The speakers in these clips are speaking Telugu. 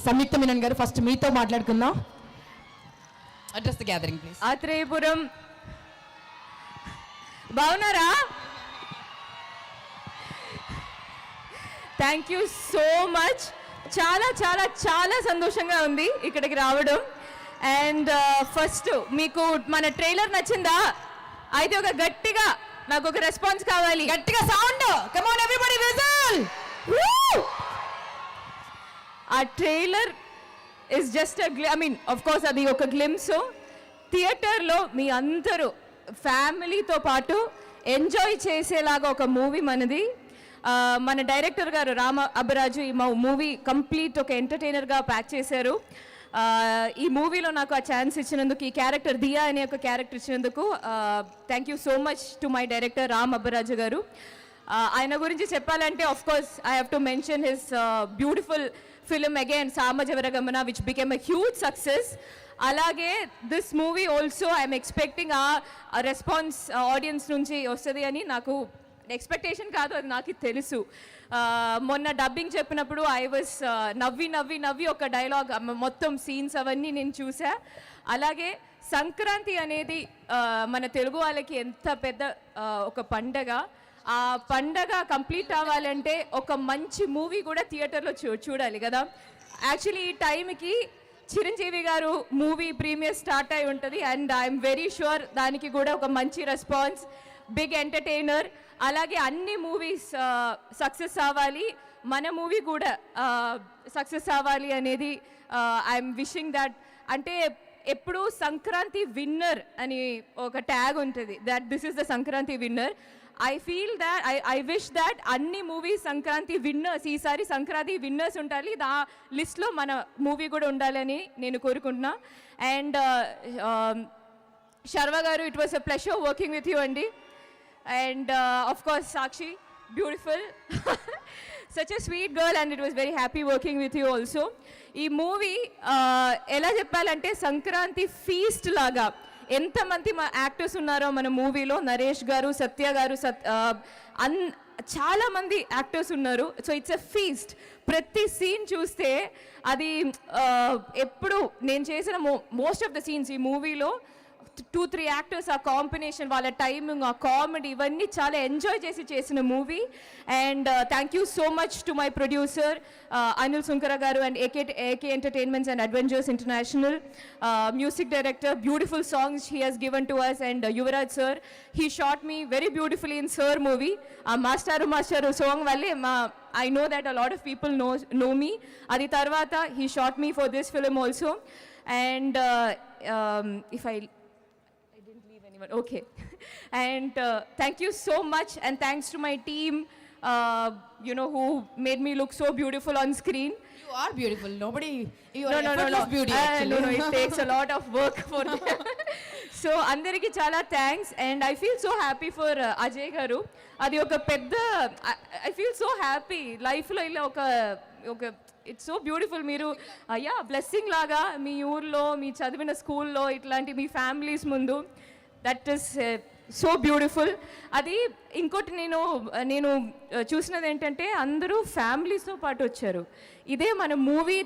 సంయుక్త మీనన్ గారు ఫస్ట్ మీతో మాట్లాడుకుందాం. Address the gathering please. Atreyapuram బాగున్నారా? Thank you so much. చాలా చాలా చాలా సంతోషంగా ఉంది ఇక్కడికి రావడం. అండ్ ఫస్ట్ మీకు మన ట్రైలర్ నచ్చిందా? అయితే ఒక గట్టిగా నాకు ఒక రెస్పాన్స్ కావాలి. గట్టిగా sound. Come on everybody whistle. ఆ trailer is just I mean of course అది ఒక గ్లిమ్స్. థియేటర్లో మీ అందరూ ఫ్యామిలీతో పాటు ఎంజాయ్ చేసేలాగా ఒక మూవీ మనది. మన డైరెక్టర్ గారు రామ అబ్బరాజు ఈ మూవీ కంప్లీట్ ఒక ఎంటర్టైనర్గా ప్యాక్ చేశారు. ఈ మూవీలో నాకు ఆ ఛాన్స్ ఇచ్చినందుకు, ఈ క్యారెక్టర్ దియా అనే ఒక క్యారెక్టర్ ఇచ్చినందుకు thank you so much to my director Ram Abbaraju గారు. ఆయన గురించి చెప్పాలంటే of course I have to mention his beautiful film again Samajavaragamana which became a huge success. అలాగే this movie also I'm expecting ఆ రెస్పాన్స్ ఆడియన్స్ నుంచి వస్తుంది అని నాకు ఎక్స్పెక్టేషన్ కాదు, అది నాకు తెలుసు. మొన్న డబ్బింగ్ చెప్పినప్పుడు ఐ వాజ్ నవ్వి నవ్వి నవ్వి ఒక డైలాగ్ మొత్తం సీన్స్ అవన్నీ నేను చూసా. అలాగే సంక్రాంతి అనేది మన తెలుగు వాళ్ళకి ఎంత పెద్ద ఒక పండగ. ఆ పండగ కంప్లీట్ అవ్వాలంటే ఒక మంచి మూవీ కూడా థియేటర్లో చూడాలి కదా. యాక్చువల్లీ ఈ టైంకి చిరంజీవి గారు మూవీ ప్రీమియర్ స్టార్ట్ అయి ఉంటుంది అండ్ ఐఎమ్ వెరీ షూర్ దానికి కూడా ఒక మంచి రెస్పాన్స్, బిగ్ ఎంటర్టైనర్. అలాగే అన్ని మూవీస్ సక్సెస్ అవ్వాలి, మన మూవీ కూడా సక్సెస్ అవ్వాలి అనేది ఐఎమ్ విషింగ్ దట్. అంటే ఎప్పుడు సంక్రాంతి విన్నర్ అని ఒక ట్యాగ్ ఉంటుంది, that this is the Sankranti winner. I feel that I wish that అన్ని మూవీస్ సంక్రాంతి విన్నర్స్, ఈసారి సంక్రాంతి విన్నర్స్ ఉండాలి, ఆ లిస్ట్లో మన మూవీ కూడా ఉండాలని నేను కోరుకుంటున్నా. అండ్ శర్వ గారు, it was a pleasure working with you అండి. And of course Sakshi, beautiful. Such a sweet girl and it was very happy working with you also. ఈ మూవీ ఎలా చెప్పాలంటే సంక్రాంతి ఫీస్ట్ లాగా. ఎంతమంది మా యాక్టర్స్ ఉన్నారో మన మూవీలో, నరేష్ గారు, సత్య గారు, చాలా మంది యాక్టర్స్ ఉన్నారు. So it's a feast. ప్రతి సీన్ చూస్తే అది ఎప్పుడు నేను చేసిన మోస్ట్ ఆఫ్ ద సీన్స్ ఈ మూవీలో 2-3 యాక్టర్స్ ఆ కాంబినేషన్, వాళ్ళ టైమింగ్, ఆ కామెడీ, ఇవన్నీ చాలా ఎంజాయ్ చేసిన movie. And thank you so much to my producer Anil Sunkara గారు and AK entertainments and adventures international. Music director, beautiful songs he has given to us. And Yuvraj sir, he shot me very beautifully in Sir movie. ఆ మాస్టారు సాంగ్ వల్లే I know that a lot of people know me. Adi tarvata he shot me for this film also. And if I didn't leave anyone, okay. And thank you so much, and thanks to my team, who made me look so beautiful on screen. You are beautiful. Nobody. You are No. beauty. Actually. No, it takes a lot of work for that. So అందరికి చాలా thanks. And I feel so happy for Ajay గారు. అది ఒక పెద్ద, ఐ ఫీల్ సో హ్యాపీ లైఫ్లో ఇలా ఒక ఇట్స్ సో బ్యూటిఫుల్. మీరు బ్లెస్సింగ్ లాగా మీ ఊర్లో, మీ చదివిన స్కూల్లో ఇట్లాంటి మీ ఫ్యామిలీస్ ముందు, దట్ ఈస్ సో బ్యూటిఫుల్. అది ఇంకోటి నేను చూసినది ఏంటంటే అందరూ ఫ్యామిలీస్తో పాటు వచ్చారు. ఇదే మన మూవీ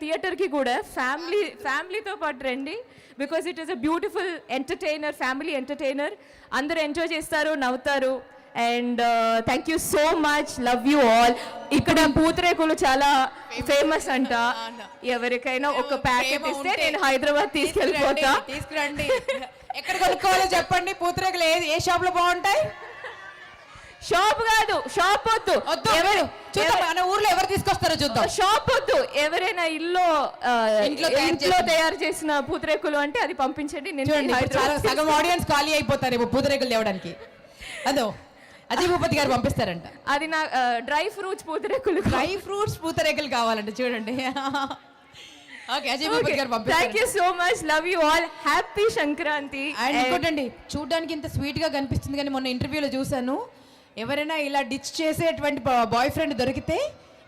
థియేటర్కి కూడా ఫ్యామిలీతో పాటు రండి, because it is a beautiful entertainer, family entertainer. అందరూ ఎంజాయ్ చేస్తారు, నవ్వుతారు. And thank you so much, love you all. ఇక్కడ పూతరేకులు చాలా ఫేమస్ అంట. ఎవరికైనా ఒక ప్యాకెట్ ఇస్తే నేను హైదరాబాద్ తీసుకెళ్ళిపోతా. తీసుకురండి. ఎక్కడ కొనుక్కోవాలో చెప్పండి. పూతరేకులు ఏ షాప్ లో బాగుంటాయి? షాప్ కాదు, షాప్ వద్దు. మన ఊర్లో ఎవరు తీసుకొస్తారో చూద్దాం. షాప్ వద్దు, ఎవరైనా ఇంట్లో తయారు చేసిన పూతరేకులు అంటే అది పంపించండి. సగం ఆడియన్స్ ఖాళీ అయిపోతారు పూతరేకులు తేవడానికి. అదో అజయ్ భూపతి గారు పంపిస్తారంట. అది నా డ్రై ఫ్రూట్స్ పూతరేకులు కావాలంట. చూడండి. ఓకే, అజయ్ భూపతి గారు పంపిస్తారు. Thank you so much, love you all, happy Sankranti. And ఇంకోటండి, చూడడానికి ఇంత స్వీట్ గా కనిపిస్తుంది కానీ మొన్న ఇంటర్వ్యూలో చూసాను, ఎవరైనా ఇలా డిచ్ చేసేటువంటి బాయ్ ఫ్రెండ్ దొరికితే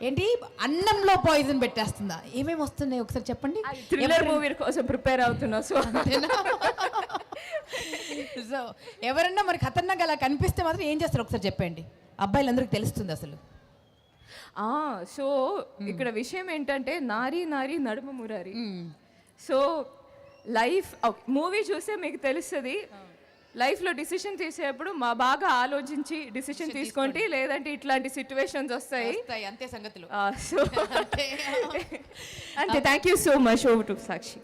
ఏంటి అన్నంలో పాయిజన్ పెట్టేస్తుందా? ఏమేమి వస్తున్నాయి ఒకసారి చెప్పండి. థ్రిల్లర్ మూవీ కోసం ప్రిపేర్ అవుతున్నా. సో ఎవరన్నా మరి ఖతర్నాక్ అలా కనిపిస్తే మాత్రం ఏం చేస్తారు ఒకసారి చెప్పండి, అబ్బాయిలందరికీ తెలుస్తుంది అసలు. సో ఇక్కడ విషయం ఏంటంటే నారీ నారీ నడుమ మురారి. సో లైఫ్ మూవీ చూస్తే మీకు తెలుస్తుంది, లైఫ్లో డిసిషన్ తీసేటప్పుడు బాగా ఆలోచించి డిసిషన్ తీసుకోండి, లేదంటే ఇట్లాంటి సిచ్యువేషన్స్ వస్తాయి. అంతే సంగతులు. సో అంతే, thank you so much. Over to Sakshi.